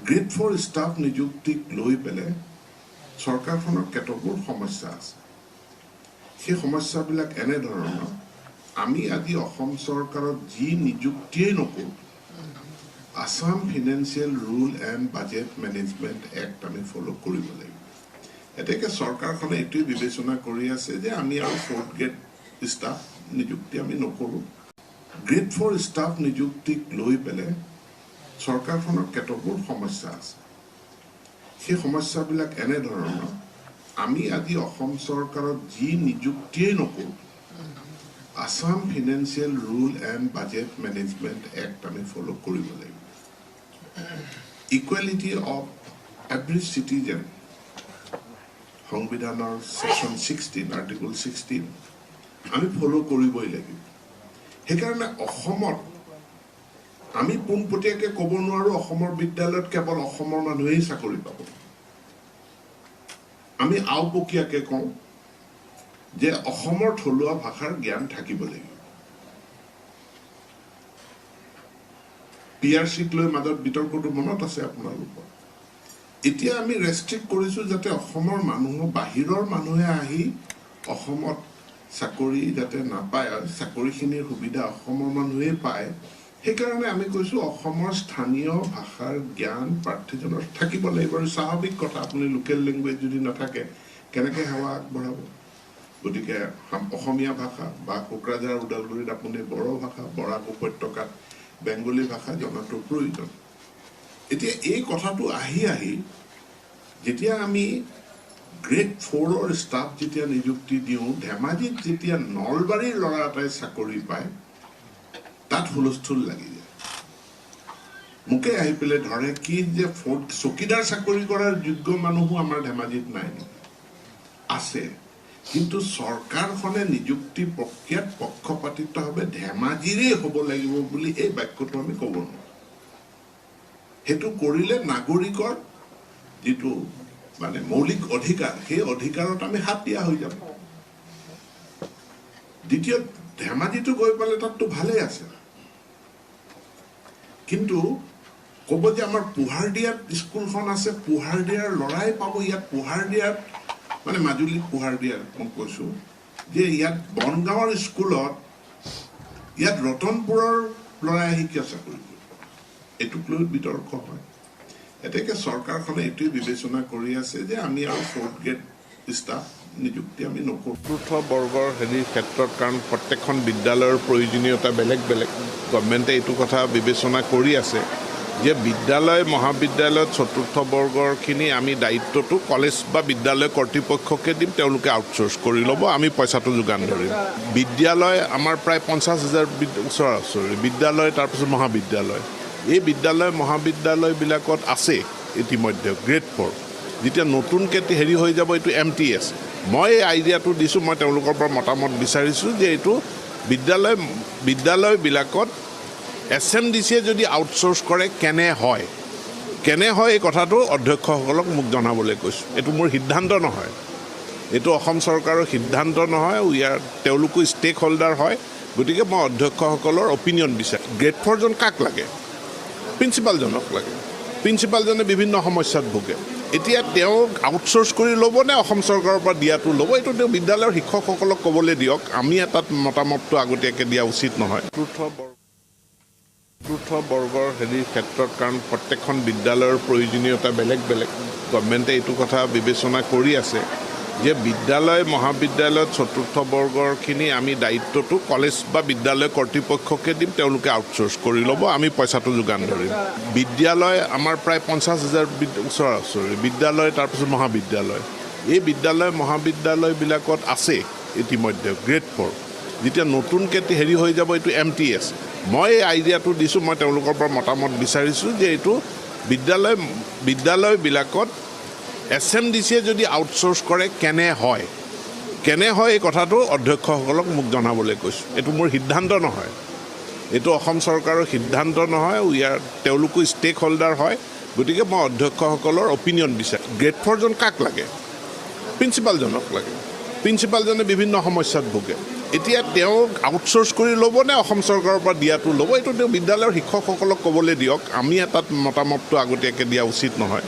Grade 4 staff নিযুক্তিক লৈ পেলাই চৰকাৰখনৰ কেতবোৰ সমস্যা আছে। সেই সমস্যাবিলাক এনেধৰণৰ, আমি আজি অসম চৰকাৰত যি নিযুক্তিয়েই নকৰোঁ, Assam financial rule and budget management act আমি ফ'ল' কৰিব লাগিব। এতেকে চৰকাৰখনে এইটোৱে বিবেচনা কৰি আছে যে আমি আৰু 4th গ্ৰেড ষ্টাফ নিযুক্তি আমি নকৰোঁ। গ্ৰেড 4 ষ্টাফ নিযুক্তিক লৈ পেলাই চৰকাৰখনৰ কেতবোৰ সমস্যা আছে। সেই সমস্যাবিলাক এনেধৰণৰ, আমি আজি অসম চৰকাৰত যি নিযুক্তিয়েই নকৰোঁ, Assam financial rule and budget management act আমি ফ'ল' কৰিব লাগিব। ইকুৱেলিটি অফ এভৰি চিটিজেন, সংবিধানৰ ছেকশ্যন 16 আৰ্টিকল 16 আমি ফ'ল' কৰিবই লাগিব। সেইকাৰণে অসমত আমি পোনপটীয়াকৈ ক'ব নোৱাৰোঁ অসমৰ বিদ্যালয়ত কেৱল অসমৰ মানুহেই চাকৰি পাব। আমি আওপকীয়াকৈ কওঁ যে অসমৰ থলুৱা ভাষাৰ জ্ঞান থাকিব লাগিব। PRC-ক লৈ মাজত বিতৰ্কটো মনত আছে আপোনালোকৰ। এতিয়া আমি ৰেষ্ট্ৰিক্ট কৰিছোঁ যাতে অসমৰ মানুহ, বাহিৰৰ মানুহে আহি অসমত চাকৰি যাতে নাপায়, চাকৰিখিনিৰ সুবিধা অসমৰ মানুহেই পায়। সেইকাৰণে আমি কৈছোঁ অসমৰ স্থানীয় ভাষাৰ জ্ঞান প্ৰাৰ্থীজনৰ থাকিব লাগিব। আৰু স্বাভাৱিক কথা, আপুনি লোকেল লেংগুৱেজ যদি নাথাকে কেনেকৈ সেৱা আগবঢ়াব? গতিকে অসমীয়া ভাষা বা কোকৰাঝাৰ ওদালগুৰিত আপুনি বড়ো ভাষা, বৰাক উপত্যকাত বেংগলী ভাষা জনাটো প্ৰয়োজন। এতিয়া এই কথাটো আহি যেতিয়া আমি গ্ৰেড 4ৰ ষ্টাফ যেতিয়া নিযুক্তি দিওঁ, ধেমাজিত যেতিয়া নলবাৰীৰ ল'ৰা এটাই চাকৰি পায়, তাত হুলস্থুল লাগি যায়। মোকে আহি পেলাই ধৰে কি যে চকীদাৰ চাকৰি কৰাৰ যোগ্য মানুহো আমাৰ ধেমাজিত নাই নেকি? আছে, কিন্তু চৰকাৰখনে নিযুক্তি প্ৰক্ৰিয়াত পক্ষপাতিত্বভাৱে ধেমাজিৰেই হ'ব লাগিব বুলি এই বাক্যটো আমি ক'ব নোৱাৰোঁ। সেইটো কৰিলে নাগৰিকৰ যিটো মানে মৌলিক অধিকাৰ, সেই অধিকাৰত আমি হাত দিয়া হৈ যাব। দ্বিতীয়, ধেমাজিটো গৈ পেলাই তাততো ভালেই আছে, কিন্তু ক'ব যে আমাৰ পোহাৰদিয়াত স্কুলখন আছে, পোহাৰদিয়াৰ ল'ৰাই পাব ইয়াত। পোহাৰদিয়াত মানে মাজুলীত পোহাৰদিয়াত মই কৈছোঁ যে ইয়াত বনগাঁৱৰ স্কুলত ইয়াত ৰতনপুৰৰ ল'ৰাই আহি কিয় চাকৰি কৰিব? এইটোক লৈ বিতৰ্ক হয়। এতেকে চৰকাৰখনে এইটোৱে বিবেচনা কৰি আছে যে আমি আৰু 4th গ্ৰেড ষ্টাফ নিযুক্তি আমি নকৰোঁ। চতুৰ্থ বৰ্গৰ ক্ষেত্ৰত, কাৰণ প্ৰত্যেকখন বিদ্যালয়ৰ প্ৰয়োজনীয়তা বেলেগ বেলেগ, গভৰ্ণমেণ্টে এইটো কথা বিবেচনা কৰি আছে যে বিদ্যালয় মহাবিদ্যালয়ত 4ৰ্থ বৰ্গৰখিনি আমি দায়িত্বটো কলেজ বা বিদ্যালয় কৰ্তৃপক্ষকে দিম, তেওঁলোকে আউটচোৰ্চ কৰি ল'ব, আমি পইচাটো যোগান ধৰিম। বিদ্যালয় আমাৰ প্ৰায় 50,000 ওচৰা-ওচৰি বিদ্যালয়, তাৰপিছত মহাবিদ্যালয়। এই বিদ্যালয় মহাবিদ্যালয়বিলাকত আছে ইতিমধ্যে গ্ৰেড 4। যেতিয়া নতুনকৈ হৈ যাব এইটো MTS। মই এই আইডিয়াটো দিছোঁ, মই তেওঁলোকৰ পৰা মতামত বিচাৰিছোঁ যে এইটো বিদ্যালয়বিলাকত SMDCয়ে যদি আউটচোৰ্চ কৰে কেনে হয় এই কথাটো অধ্যক্ষসকলক মোক জনাবলৈ কৈছোঁ। এইটো মোৰ সিদ্ধান্ত নহয়, এইটো অসম চৰকাৰৰ সিদ্ধান্ত নহয়, তেওঁলোকো ষ্টেক হোল্ডাৰ হয়। গতিকে মই অধ্যক্ষসকলৰ অপিনিয়ন বিচাৰোঁ। গ্ৰেড 4জন কাক লাগে? প্ৰিন্সিপালজনক লাগে। প্ৰিন্সিপালজনে বিভিন্ন সমস্যাত ভোগে। এতিয়া তেওঁক আউটচোৰ্চ কৰি ল'ব নে অসম চৰকাৰৰ পৰা দিয়াটো ল'ব, এইটো তেওঁ বিদ্যালয়ৰ শিক্ষকসকলক ক'বলৈ দিয়ক। আমি এটাত মতামতটো আগতীয়াকৈ দিয়া উচিত নহয়। চতুৰ্থ বৰ্গৰ ক্ষেত্ৰত, কাৰণ প্ৰত্যেকখন বিদ্যালয়ৰ প্ৰয়োজনীয়তা বেলেগ বেলেগ, গভৰ্ণমেণ্টে এইটো কথা বিবেচনা কৰি আছে যে বিদ্যালয় মহাবিদ্যালয়ত 4ৰ্থ বৰ্গৰখিনি আমি দায়িত্বটো কলেজ বা বিদ্যালয় কৰ্তৃপক্ষকে দিম, তেওঁলোকে আউটচোৰ্চ কৰি ল'ব, আমি পইচাটো যোগান ধৰিম। বিদ্যালয় আমাৰ প্ৰায় 50,000 ওচৰা-ওচৰি বিদ্যালয়, তাৰপিছত মহাবিদ্যালয়। এই বিদ্যালয় মহাবিদ্যালয়বিলাকত আছে ইতিমধ্যে গ্ৰেড 4। যেতিয়া নতুনকৈ হৈ যাব এইটো MTS। মই এই আইডিয়াটো দিছোঁ, মই তেওঁলোকৰ পৰা মতামত বিচাৰিছোঁ যে এইটো বিদ্যালয়বিলাকত SMDCয়ে যদি আউটচোৰ্চ কৰে কেনে হয় এই কথাটো অধ্যক্ষসকলক মোক জনাবলৈ কৈছোঁ। এইটো মোৰ সিদ্ধান্ত নহয়, এইটো অসম চৰকাৰৰ সিদ্ধান্ত নহয়, তেওঁলোকো ষ্টেক হোল্ডাৰ হয়। গতিকে মই অধ্যক্ষসকলৰ অপিনিয়ন বিচাৰোঁ। গ্ৰেড 4জন কাক লাগে? প্ৰিন্সিপালজনক লাগে। প্ৰিন্সিপালজনে বিভিন্ন সমস্যাত ভোগে। এতিয়া তেওঁ আউটচোৰ্চ কৰি ল'ব নে অসম চৰকাৰৰ পৰা দিয়াটো ল'ব, এইটো তেওঁ বিদ্যালয়ৰ শিক্ষকসকলক ক'বলৈ দিয়ক। আমি তাত মতামতটো আগতীয়াকৈ দিয়া উচিত নহয়।